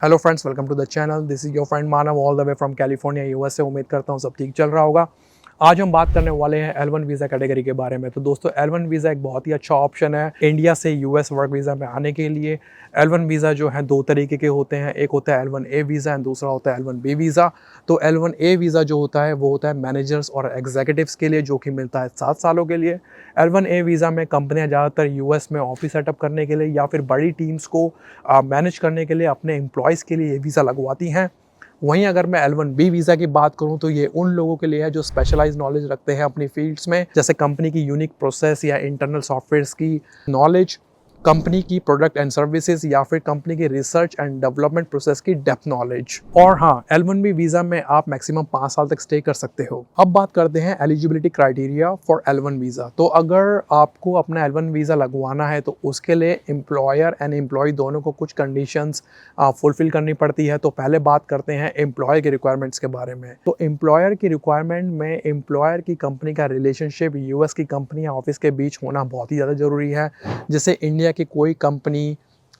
Hello friends, welcome to the channel. This is your friend Manav all the way from California USA. उम्मीद करता हूँ सब ठीक चल रहा होगा। आज हम बात करने वाले हैं L1 वीज़ा कैटेगरी के बारे में। तो दोस्तों, L1 वीज़ा एक बहुत ही अच्छा ऑप्शन है इंडिया से यूएस वर्क वीज़ा में आने के लिए। L1 वीज़ा जो है दो तरीके के होते हैं, एक होता है L1A वीज़ा एंड दूसरा होता है L1B वीज़ा। तो L1A वीज़ा जो होता है वो होता है मैनेजर्स और एग्जीक्यूटिव्स के लिए, जो कि मिलता है 7 सालों के लिए। L1A वीज़ा में कंपनियां ज़्यादातर यूएस में ऑफिस सेटअप करने के लिए या फिर बड़ी टीम्स को मैनेज करने के लिए अपने एम्प्लॉयज़ के लिए ये वीज़ा लगवाती हैं। वहीं अगर मैं L1B वीज़ा की बात करूं तो ये उन लोगों के लिए है जो स्पेशलाइज नॉलेज रखते हैं अपनी फील्ड्स में, जैसे कंपनी की यूनिक प्रोसेस या इंटरनल सॉफ्टवेयर्स की नॉलेज, कंपनी की प्रोडक्ट एंड सर्विसेज या फिर कंपनी की रिसर्च एंड डेवलपमेंट प्रोसेस की डेप्थ नॉलेज। और हाँ, L1B वीज़ा में आप मैक्सिमम 5 साल तक स्टे कर सकते हो। अब बात करते हैं eligibility criteria for L1 visa. तो अगर आपको अपना L1 वीज़ा लगवाना है तो उसके लिए एम्प्लॉयर एंड एम्प्लॉय दोनों को कुछ कंडीशंस फुलफिल करनी पड़ती है। तो पहले बात करते हैं एम्प्लॉयर के रिक्वायरमेंट्स के बारे में। तो एम्प्लॉयर की रिक्वायरमेंट में एम्प्लॉयर की कंपनी का रिलेशनशिप यूएस की कंपनी या ऑफिस के बीच होना बहुत ही ज़्यादा ज़रूरी है। जैसे इंडिया की कोई कंपनी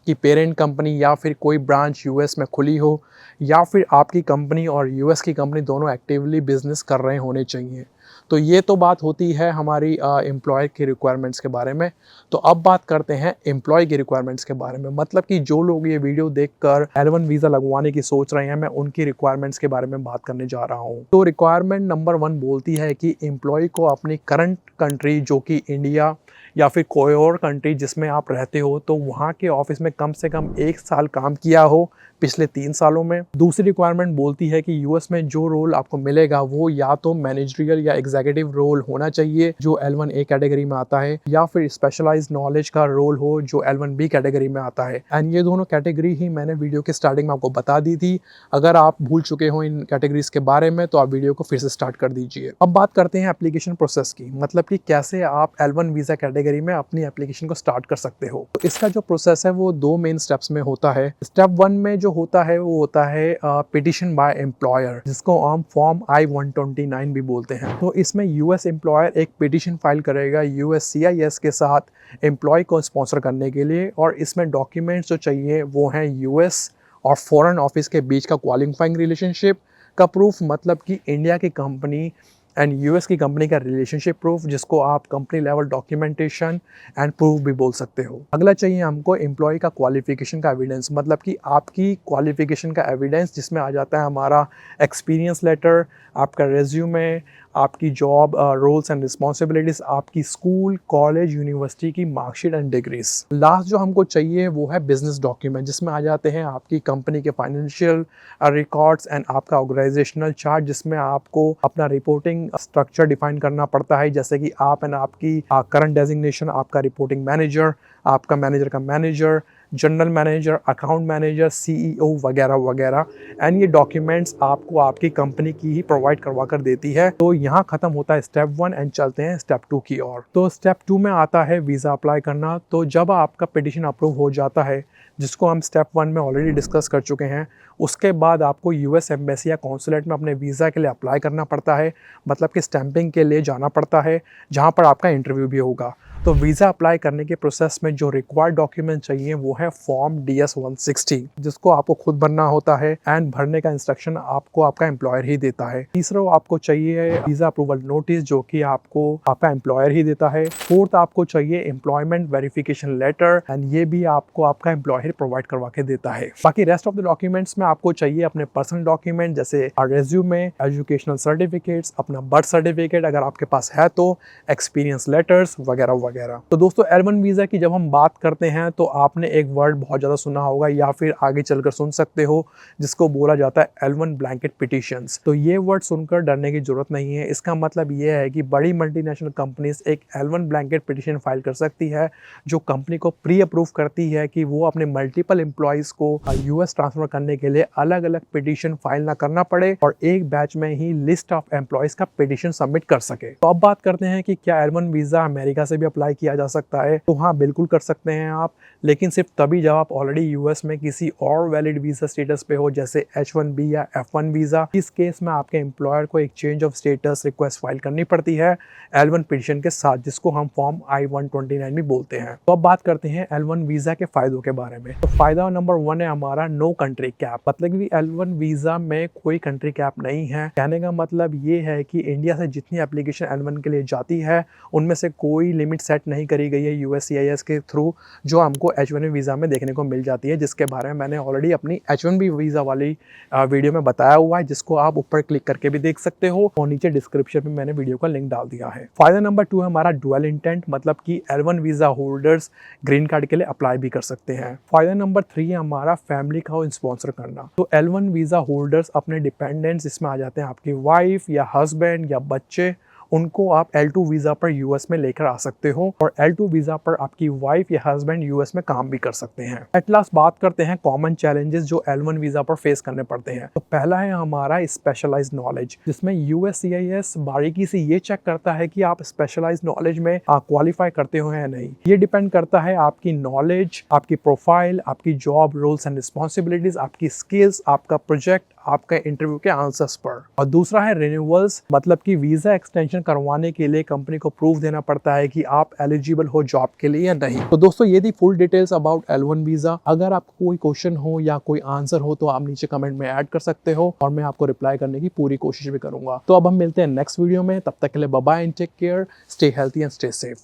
की पेरेंट कंपनी या फिर कोई ब्रांच यूएस में खुली हो, या फिर आपकी कंपनी और यूएस की कंपनी दोनों एक्टिवली बिजनेस कर रहे होने चाहिए। तो ये तो बात होती है हमारी एम्प्लॉय की रिक्वायरमेंट्स के बारे में। तो अब बात करते हैं एम्प्लॉय की रिक्वायरमेंट्स के बारे में। मतलब कि जो लोग ये वीडियो देखकर L1 वीज़ा लगवाने की सोच रहे हैं, मैं उनकी रिक्वायरमेंट्स के बारे में बात करने जा रहा हूँ। तो रिक्वायरमेंट नंबर 1 बोलती है कि एम्प्लॉय को अपनी करंट कंट्री, जो कि इंडिया या फिर कोई और कंट्री जिसमें आप रहते हो, तो वहाँ के ऑफिस में कम से कम 1 साल काम किया हो पिछले 3 सालों में। दूसरी रिक्वायरमेंट बोलती है कि यूएस में जो रोल आपको मिलेगा वो या तो मैनेजरियल या एग्जीक्यूटिव रोल होना चाहिए जो L1A कैटेगरी में आता है, या फिर स्पेशलाइज्ड नॉलेज का रोल हो जो L1B कैटेगरी में आता है। एंड ये दोनों कैटेगरी ही मैंने वीडियो के स्टार्टिंग में आपको बता दी थी। अगर आप भूल चुके हो इन कैटेगरीज के बारे में तो आप वीडियो को फिर से स्टार्ट कर दीजिए। अब बात करते हैं एप्लीकेशन प्रोसेस की, मतलब कि कैसे आप L1 वीज़ा कैटेगरी में अपनी एप्लीकेशन को स्टार्ट कर सकते हो। तो इसका जो प्रोसेस है वो 2 मेन स्टेप्स में होता है। स्टेप 1 में जो होता है वो होता है पिटिशन बाय एम्प्लॉयर, जिसको हम फॉर्म I-129 भी बोलते हैं। तो इसमें यूएस एम्प्लॉयर एक पिटिशन फाइल करेगा USCIS के साथ एम्प्लॉय को स्पॉन्सर करने के लिए, और इसमें डॉक्यूमेंट्स जो चाहिए वो हैं यूएस और फॉरेन ऑफिस के बीच का क्वालिफाइंग रिलेशनशिप का प्रूफ, मतलब कि इंडिया की कंपनी एंड यूएस की कंपनी का रिलेशनशिप प्रूफ, जिसको आप company level documentation and proof भी बोल सकते हो। अगला चाहिए हमको एम्प्लॉय का क्वालिफिकेशन का एविडेंस, मतलब कि आपकी क्वालिफिकेशन का एविडेंस, जिसमें आ जाता है हमारा एक्सपीरियंस लेटर, आपका रेज्यूमे, आपकी जॉब रोल्स एंड रिस्पॉन्सिबिलिटीज, आपकी स्कूल, कॉलेज, यूनिवर्सिटी की मार्कशीट एंड डिग्रीज। लास्ट जो हमको चाहिए वो है बिजनेस डॉक्यूमेंट, जिसमें आ जाते हैं आपकी कंपनी के फाइनेंशियल रिकॉर्ड्स एंड आपका ऑर्गेनाइजेशनल चार्ट, जिसमें आपको अपना रिपोर्टिंग स्ट्रक्चर डिफाइन करना पड़ता है, जैसे कि आप एंड आपकी करंट डेजिग्नेशन, आपका रिपोर्टिंग मैनेजर, आपका मैनेजर का manager, general manager, account manager, CEO वगैरह वगैरह। एंड ये डॉक्यूमेंट्स आपको आपकी कंपनी की ही प्रोवाइड करवा कर देती है। तो यहाँ खत्म होता है स्टेप 1 एंड चलते हैं स्टेप 2 की ओर। तो स्टेप 2 में आता है वीज़ा अप्लाई करना। तो जब आपका पिटिशन अप्रूव हो जाता है, जिसको हम स्टेप 1 में ऑलरेडी डिस्कस कर चुके हैं, उसके बाद आपको यूएस एम्बेसी या कॉन्सुलेट में अपने वीज़ा के लिए अप्लाई करना पड़ता है, मतलब कि स्टैंपिंग के लिए जाना पड़ता है, जहाँ पर आपका इंटरव्यू भी होगा। तो वीज़ा अप्लाई करने के प्रोसेस में जो रिक्वायर्ड डॉक्यूमेंट चाहिए वो है फॉर्म DS-160, जिसको आपको खुद भरना होता है एंड भरने का इंस्ट्रक्शन आपको आपका एम्प्लॉयर ही देता है। तीसरा आपको चाहिए वीज़ा अप्रूवल नोटिस, जो कि आपको आपका एम्प्लॉयर ही देता है। फोर्थ आपको चाहिए एम्प्लॉयमेंट वेरिफिकेशन लेटर, एंड ये भी आपको आपका एम्प्लॉयर प्रोवाइड करवा के देता है। बाकी रेस्ट ऑफ द डॉक्यूमेंट्स में आपको चाहिए अपने पर्सनल डॉक्यूमेंट, जैसे रेज्यूमे, एजुकेशनल सर्टिफिकेट्स, अपना बर्थ सर्टिफिकेट अगर आपके पास है तो, एक्सपीरियंस लेटर्स वगैरह वगैरह। तो दोस्तों, L1 वीज़ा की जब हम बात करते हैं तो आपने एक वर्ड बहुत ज़्यादा सुना होगा या फिर आगे चलकर सुन सकते हो, जिसको बोला जाता है L1 ब्लैंकेट पिटिशंस। तो ये वर्ड सुनकर डरने की जरूरत नहीं है। इसका मतलब ये है कि बड़ी मल्टीनेशनल कंपनीज एक L1 ब्लैंकेट पिटिशन फाइल कर सकती है, जो कंपनी को प्री अप्रूव करती है कि वो अपने मल्टीपल एम्प्लॉयज़ को यूएस ट्रांसफर करने के लिए अलग अलग पिटिशन फाइल ना करना पड़े और एक बैच में ही लिस्ट ऑफ एम्प्लॉयज़ का पिटिशन सबमिट कर सके। तो अब बात करते हैं कि क्या L1 वीज़ा अमेरिका से भी अप्लाई किया जा सकता है, तो हाँ बिल्कुल कर सकते हैं आप, लेकिन सिर्फ तभी जब आप ऑलरेडी यूएस में किसी और वैलिड वीजा स्टेटस पे हो, जैसे H1B या F1 वीजा। इस केस में आपके एम्प्लॉयर को एक change of status request file करनी पड़ती है L1 पिटिशन के साथ, जिसको हम फॉर्म I-129 भी बोलते हैं। तो अब बात करते हैं L1 वीजा के फायदों के बारे में। तो फायदा नंबर 1 है हमारा नो कंट्री कैप, मतलब कि L1 वीजा में कोई कंट्री कैप नहीं है। कहने का मतलब ये है कि इंडिया से जितनी एप्लीकेशन L1 के लिए जाती है उनमें से कोई लिमिट सेट नहीं करी गई है USCIS के थ्रू, जो हमको H1B वीजा में देखने को मिल जाती है, जिसके बारे में मैंने ऑलरेडी अपनी H1B वीजा वाली वीडियो में बताया हुआ है, जिसको आप ऊपर क्लिक करके भी देख सकते हो और नीचे डिस्क्रिप्शन में मैंने वीडियो का लिंक डाल दिया है। फायदा नंबर 2 है हमारा डुअल इंटेंट, मतलब कि L1 visa holders green card के लिए अप्लाई भी कर सकते हैं। फायदा नंबर 3 है हमारा फैमिली का स्पॉन्सर करना। तो L1 वीजा होल्डर्स अपने डिपेंडेंट्स इसमें आ जाते हैं, आपकी वाइफ या हस्बैंड या बच्चे, उनको आप L2 वीजा पर यूएस में लेकर आ सकते हो और L2 वीजा पर आपकी वाइफ या हस्बैंड यूएस में काम भी कर सकते हैं। एट लास्ट बात करते हैं कॉमन चैलेंजेस जो L1 वीजा पर फेस करने पड़ते हैं। तो पहला है हमारा स्पेशलाइज्ड नॉलेज, जिसमें USCIS बारीकी से ये चेक करता है कि आप स्पेशलाइज्ड नॉलेज में क्वालिफाई करते हो या नहीं। ये डिपेंड करता है आपकी नॉलेज, आपकी प्रोफाइल, आपकी जॉब रोल्स एंड रिस्पॉन्सिबिलिटीज, आपकी स्किल्स, आपका प्रोजेक्ट, आपके इंटरव्यू के आंसर्स पर। और दूसरा है रिन्यूअल्स, मतलब कि वीजा एक्सटेंशन करवाने के लिए कंपनी को प्रूफ देना पड़ता है कि आप एलिजिबल हो जॉब के लिए या नहीं। तो दोस्तों ये थी full details about L1 visa. अगर आपको कोई क्वेश्चन हो या कोई आंसर हो तो आप नीचे कमेंट में ऐड कर सकते हो और मैं आपको रिप्लाई करने की पूरी कोशिश भी करूंगा। तो अब हम मिलते हैं नेक्स्ट वीडियो में, तब तक के लिए bye bye and take care, stay healthy and stay safe.